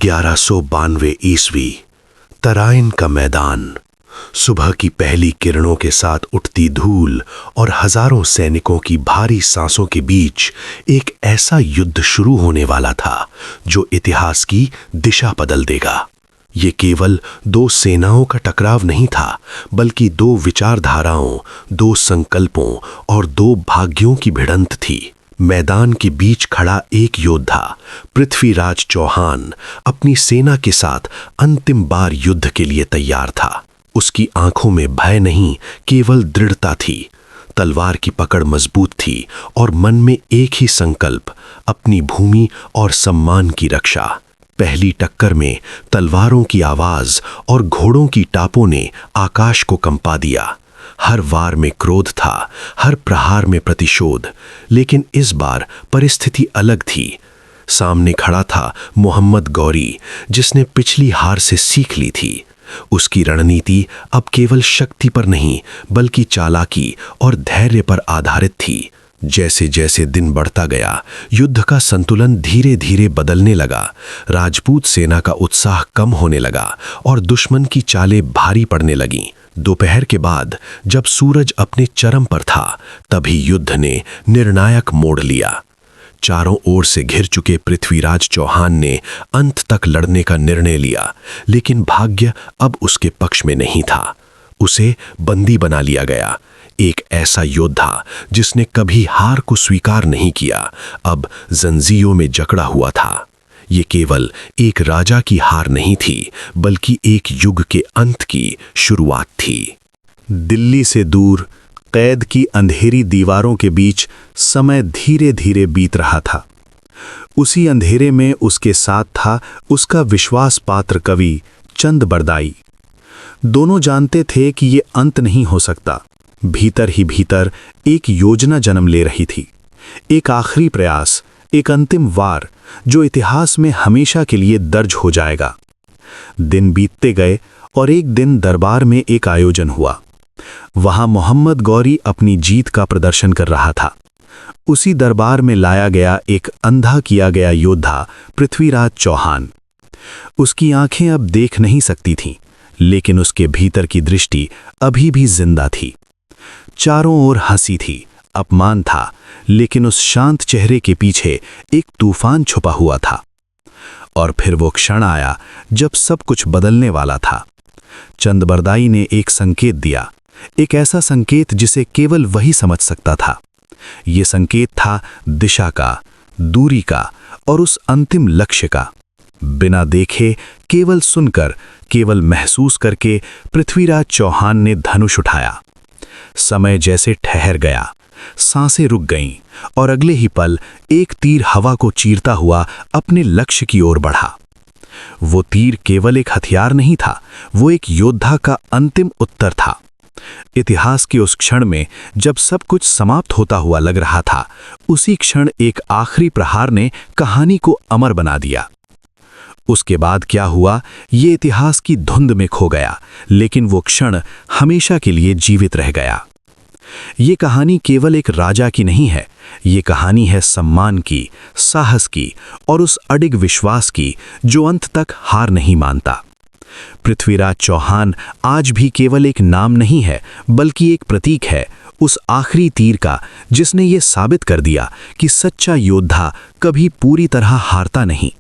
1192 ईस्वी, तराइन का मैदान। सुबह की पहली किरणों के साथ उठती धूल और हजारों सैनिकों की भारी सांसों के बीच एक ऐसा युद्ध शुरू होने वाला था जो इतिहास की दिशा बदल देगा। ये केवल दो सेनाओं का टकराव नहीं था, बल्कि दो विचारधाराओं, दो संकल्पों और दो भाग्यों की भिड़ंत थी। मैदान के बीच खड़ा एक योद्धा, पृथ्वीराज चौहान, अपनी सेना के साथ अंतिम बार युद्ध के लिए तैयार था। उसकी आंखों में भय नहीं, केवल दृढ़ता थी। तलवार की पकड़ मजबूत थी और मन में एक ही संकल्प, अपनी भूमि और सम्मान की रक्षा। पहली टक्कर में तलवारों की आवाज और घोड़ों की टापों ने आकाश को कंपा दिया। हर वार में क्रोध था, हर प्रहार में प्रतिशोध। लेकिन इस बार परिस्थिति अलग थी। सामने खड़ा था मोहम्मद गौरी, जिसने पिछली हार से सीख ली थी। उसकी रणनीति अब केवल शक्ति पर नहीं, बल्कि चालाकी और धैर्य पर आधारित थी। जैसे जैसे दिन बढ़ता गया, युद्ध का संतुलन धीरे धीरे बदलने लगा। राजपूत सेना का उत्साह कम होने लगा और दुश्मन की चालें भारी पड़ने लगीं। दोपहर के बाद जब सूरज अपने चरम पर था, तभी युद्ध ने निर्णायक मोड़ लिया। चारों ओर से घिर चुके पृथ्वीराज चौहान ने अंत तक लड़ने का निर्णय लिया, लेकिन भाग्य अब उसके पक्ष में नहीं था। उसे बंदी बना लिया गया। एक ऐसा योद्धा जिसने कभी हार को स्वीकार नहीं किया, अब जंजीरों में जकड़ा हुआ था। ये केवल एक राजा की हार नहीं थी, बल्कि एक युग के अंत की शुरुआत थी। दिल्ली से दूर, कैद की अंधेरी दीवारों के बीच समय धीरे धीरे बीत रहा था। उसी अंधेरे में उसके साथ था उसका विश्वास पात्र कवि चंद बरदाई। दोनों जानते थे कि ये अंत नहीं हो सकता। भीतर ही भीतर एक योजना जन्म ले रही थी, एक आखिरी प्रयास, एक अंतिम वार जो इतिहास में हमेशा के लिए दर्ज हो जाएगा। दिन बीतते गए और एक दिन दरबार में एक आयोजन हुआ। वहां मोहम्मद गौरी अपनी जीत का प्रदर्शन कर रहा था। उसी दरबार में लाया गया एक अंधा किया गया योद्धा पृथ्वीराज चौहान। उसकी आंखें अब देख नहीं सकती थीं, लेकिन उसके भीतर की दृष्टि अभी भी जिंदा थी। चारों ओर हंसी थी, अपमान था, लेकिन उस शांत चेहरे के पीछे एक तूफान छुपा हुआ था। और फिर वो क्षण आया जब सब कुछ बदलने वाला था। चंद बरदाई ने एक संकेत दिया, एक ऐसा संकेत जिसे केवल वही समझ सकता था। ये संकेत था दिशा का, दूरी का और उस अंतिम लक्ष्य का। बिना देखे, केवल सुनकर, केवल महसूस करके पृथ्वीराज चौहान ने धनुष उठाया। समय जैसे ठहर गया, सांसें रुक गईं और अगले ही पल एक तीर हवा को चीरता हुआ अपने लक्ष्य की ओर बढ़ा। वो तीर केवल एक हथियार नहीं था, वो एक योद्धा का अंतिम उत्तर था। इतिहास के उस क्षण में जब सब कुछ समाप्त होता हुआ लग रहा था, उसी क्षण एक आखिरी प्रहार ने कहानी को अमर बना दिया। उसके बाद क्या हुआ, ये इतिहास की धुंध में खो गया, लेकिन वो क्षण हमेशा के लिए जीवित रह गया। ये कहानी केवल एक राजा की नहीं है, ये कहानी है सम्मान की, साहस की और उस अडिग विश्वास की जो अंत तक हार नहीं मानता। पृथ्वीराज चौहान आज भी केवल एक नाम नहीं है, बल्कि एक प्रतीक है, उस आखिरी तीर का जिसने ये साबित कर दिया कि सच्चा योद्धा कभी पूरी तरह हारता नहीं।